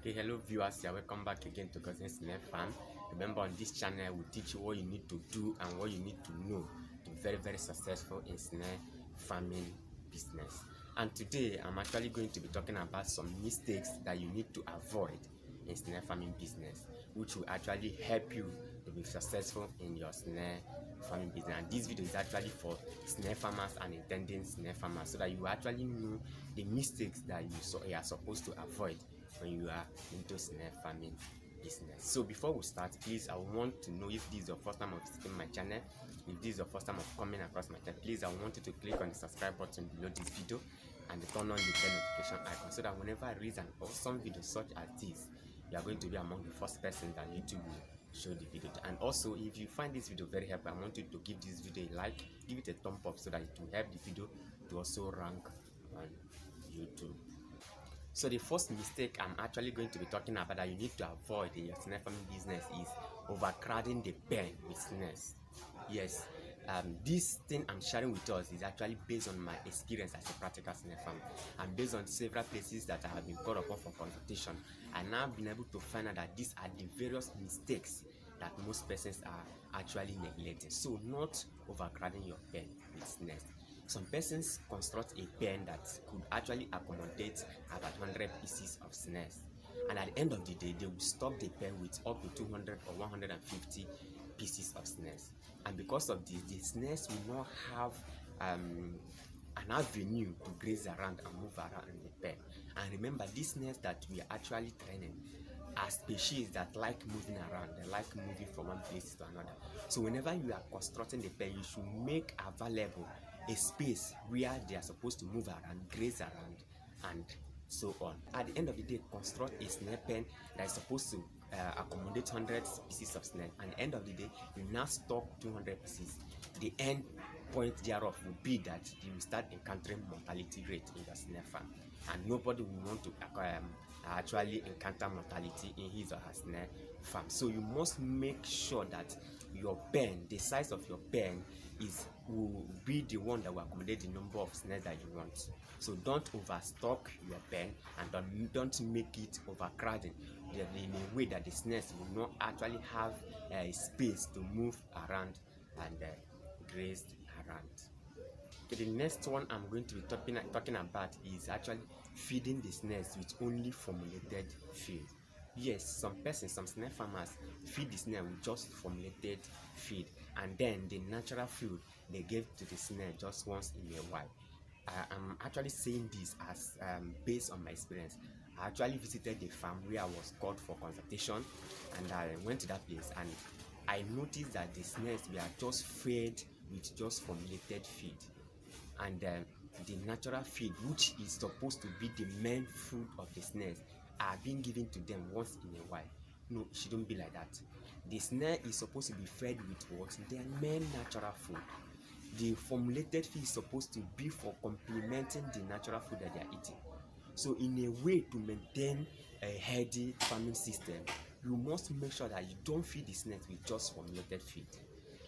Okay, hello viewers, you're welcome back again to gozysnailfarm. Remember, on this channel we teach you what you need to do and what you need to know to be very successful in snail farming business. And today I'm actually going to be talking about some mistakes that you need to avoid in snail farming business, which will actually help you to be successful in your snail farming business. And this video is actually for snail farmers and intending snail farmers, so that you actually know the mistakes that you are supposed to avoid when you are into snail farming business. So before we start, please, I want to know if this is your first time of visiting my channel. If this is your first time of coming across my channel, please, I want you to click on the subscribe button below this video and turn on the bell notification icon, so that whenever I release an awesome video such as this, you are going to be among the first person that YouTube will show the video to. And also, if you find this video very helpful, I want you to give this video a like, give it a thumb up, so that it will help the video to also rank on YouTube. So the first mistake I'm actually going to be talking about that you need to avoid in your snail farming business is overcrowding the pen with snails. Yes, this thing I'm sharing with us is actually based on my experience as a practical snail farmer, and based on several places that I have been called upon for consultation. And now I've been able to find out that these are the various mistakes that most persons are actually neglecting. So not overcrowding your pen with snails. Some persons construct a pen that could actually accommodate about 100 pieces of snails, and at the end of the day they will stock the pen with up to 200 or 150 pieces of snails. And because of this, the snails will not have an avenue to graze around and move around in the pen. And remember, these snails that we are actually training are species that like moving around. They like moving from one place to another. So whenever you are constructing the pen, you should make available a space where they are supposed to move around, graze around, and so on. At the end of the day, construct a snail pen that is supposed to accommodate 100 pieces of snail. And at the end of the day, you now stock 200 pieces. The end point thereof will be that you will start encountering mortality rate in your snail farm, and nobody will want to actually encounter mortality in his or her snail farm. So you must make sure that your pen, the size of your pen, will be the one that will accommodate the number of snails that you want. So don't overstock your pen, and don't make it overcrowding in a way that the snails will not actually have space to move around and graze around. Okay, the next one I'm going to be talking about is actually feeding the snails with only formulated feed. Yes, some snail farmers feed the snail with just formulated feed, and then the natural food they give to the snail just once in a while. I'm actually saying this as based on my experience. I actually visited the farm where I was called for consultation, and I went to that place and I noticed that the snails were just fed with just formulated feed, and the natural feed, which is supposed to be the main food of the snails, are being given to them once in a while. No, it shouldn't be like that. The snail is supposed to be fed with what? Their main natural food. The formulated feed is supposed to be for complementing the natural food that they are eating. So in a way to maintain a healthy farming system, you must make sure that you don't feed the snails with just formulated feed.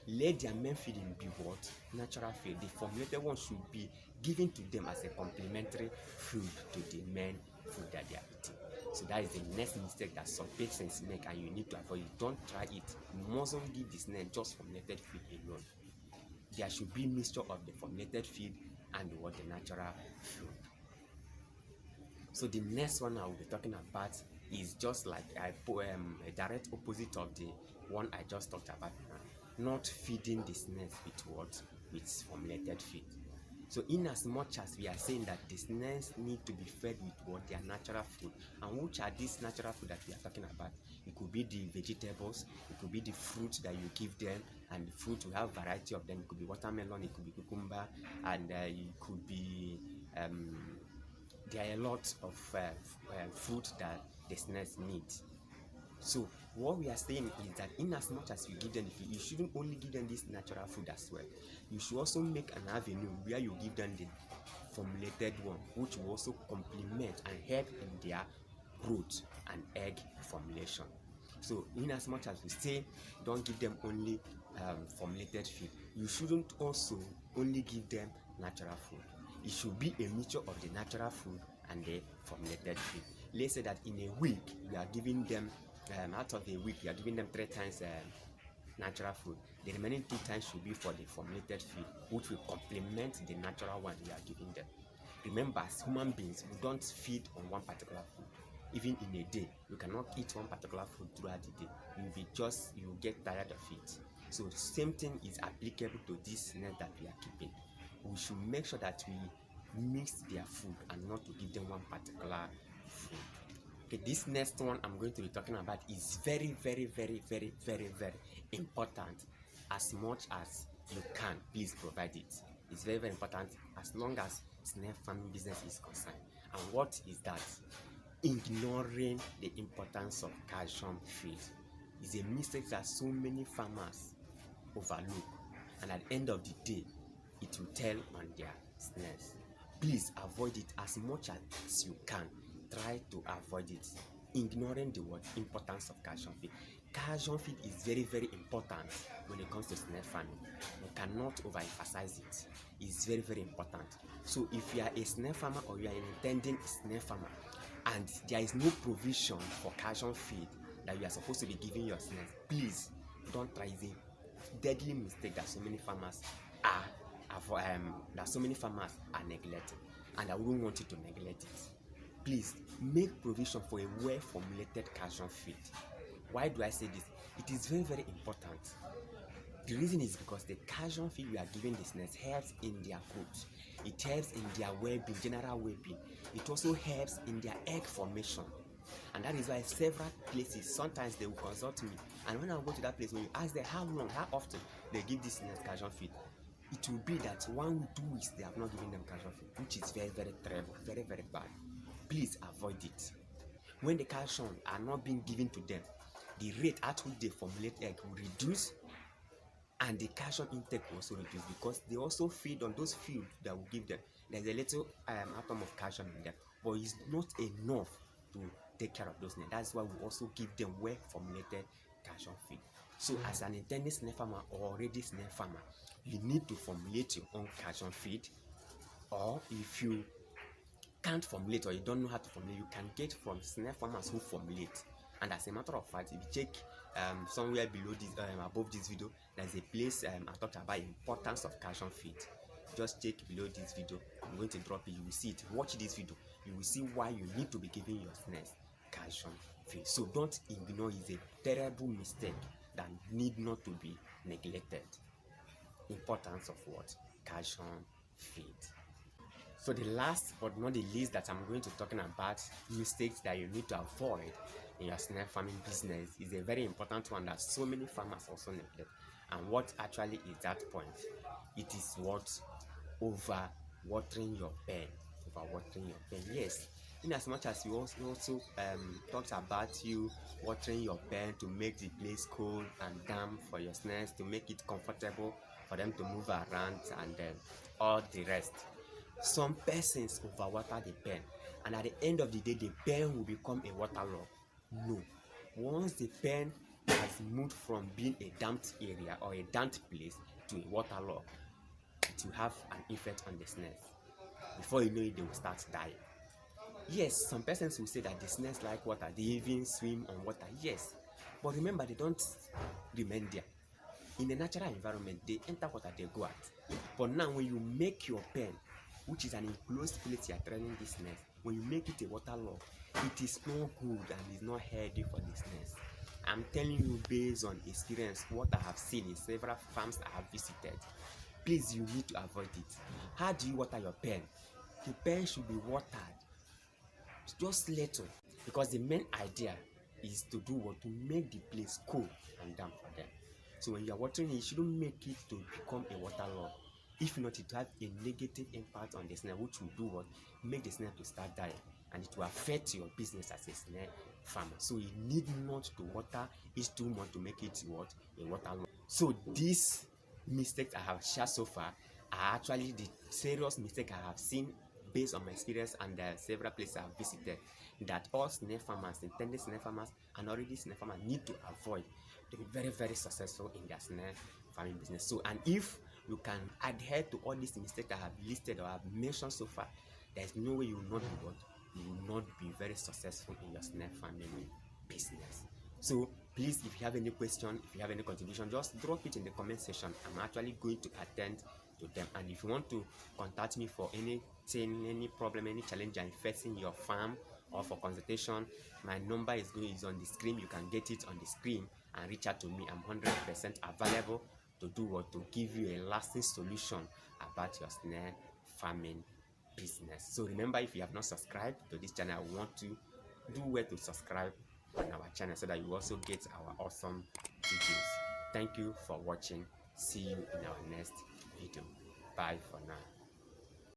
Let their main feeding be what? Natural feed. The formulated one should be given to them as a complementary food to the main food that they are eating. So that is the next mistake that some persons make, and you need to avoid it. Don't try it. You mustn't give the snail just formulated feed alone. There should be mixture of the formulated feed and the natural food. So the next one I will be talking about is just like a direct opposite of the one I just talked about. Not feeding the snails with formulated feed. So in as much as we are saying that the snails need to be fed with their natural food, and which are these natural food that we are talking about? It could be the vegetables, it could be the fruit that you give them, and the fruit will have variety of them. It could be watermelon, it could be cucumber, and it could be there are a lot of fruit that the snails need. So what we are saying is that in as much as you give them the food, you shouldn't only give them this natural food as well. You should also make an avenue where you give them the formulated one, which will also complement and help in their growth and egg formulation. So in as much as we say don't give them only formulated feed, you shouldn't also only give them natural food. It should be a mixture of the natural food and the formulated feed. let's say that in a week you are giving them out of a week you are giving them 3 times natural food. The remaining 2 times should be for the formulated feed, which will complement the natural one you are giving them. Remember, as human beings, we don't feed on one particular food. Even in a day, you cannot eat one particular food throughout the day. You will get tired of it. So the same thing is applicable to this snail that we are keeping. We should make sure that we mix their food and not to give them one particular food. Okay, this next one I'm going to be talking about is very important. As much as you can, please provide it. It's very important as long as snail farming business is concerned. And what is that? Ignoring the importance of calcium feed is a mistake that so many farmers overlook, and at the end of the day it will tell on their snails. Please avoid it as much as you can. Try to avoid it. Ignoring the importance of calcium feed. Calcium feed is very important when it comes to snail farming. You cannot overemphasize it. It's very important. So if you are a snail farmer or you are an intending snail farmer and there is no provision for calcium feed that you are supposed to be giving your snails, please don't try. It's a deadly mistake that so many farmers are neglecting, and I wouldn't want you to neglect it. Please make provision for a well-formulated calcium feed. Why do I say this? It is very important. The reason is because the calcium feed we are giving the snails helps in their growth. It helps in their well-being, general well-being. It also helps in their egg formation. And that is why several places, sometimes they will consult me. And when I go to that place, when you ask them how long, how often they give this snails calcium feed, it will be that 1 week, 2 weeks, they have not given them calcium feed, which is very terrible, very bad. Please avoid it. When the calcium are not being given to them, the rate at which they formulate egg will reduce, and the calcium intake will also reduce, because they also feed on those food that will give them. There's a little atom of calcium in them, but it's not enough to take care of those snails. That's why we also give them well formulated calcium feed. So as an intended snail farmer or already snail farmer, you need to formulate your own calcium feed. Or if you can't formulate or you don't know how to formulate, you can get from snail farmers who formulate. And as a matter of fact, if you check somewhere below this, above this video, there's a place I talked about importance of calcium feed. Just check below this video. I'm going to drop it. You will see it. Watch this video. You will see why you need to be giving your snails calcium feed. So don't ignore. It's a terrible mistake that need not to be neglected. Importance of what? Calcium feed. So the last but not the least that I'm going to talking about mistakes that you need to avoid in your snail farming business is a very important one that so many farmers also neglect. And what actually is that point? It is what? Over watering your pen. Yes, in as much as you also talked about you watering your pen to make the place cool and damp for your snails, to make it comfortable for them to move around, and all the rest. Some persons overwater the pen, and at the end of the day the pen will become a waterlogged. No, once the pen has moved from being a damped area or a damped place to a waterlogged, it will have an effect on the snails. Before you know it, they will start dying. Yes, some persons will say that the snails like water, they even swim on water. Yes, but remember, they don't remain there. In the natural environment, they enter water, they go out. But now when you make your pen, which is an enclosed place you are training the snails, when you make it a waterlogged, it is not good and is not healthy for the snails. I'm telling you based on experience, what I have seen in several farms I have visited. Please, you need to avoid it. How do you water your pen? The pen should be watered just little, because the main idea is to do what? To make the place cool and damp for them. So when you are watering it, you shouldn't make it to become a waterlogged. If not, it will have a negative impact on the snail, which will do what? Make the snail to start dying, and it will affect your business as a snail farmer. So you need not to water each 2 months to make it what? A waterlogged. So these mistakes I have shared so far are actually the serious mistakes I have seen based on my experience and several places I have visited, that all snail farmers, intended snail farmers and already snail farmers need to avoid to be very successful in their snail farming business. So, and if you can adhere to all these mistakes I have listed or have mentioned so far, there is no way you will not be what? you will not be very successful in your snail farming business. So please, if you have any question, if you have any contribution, just drop it in the comment section. I'm actually going to attend to them. And if you want to contact me for anything, any problem, any challenge you're facing your farm, or for consultation, my number is on the screen. You can get it on the screen and reach out to me. I'm 100% available to do what to give you a lasting solution about your snail farming business. So remember, if you have not subscribed to this channel, I want to do well to subscribe on our channel so that you also get our awesome videos. Thank you for watching. See you in our next video. Bye for now.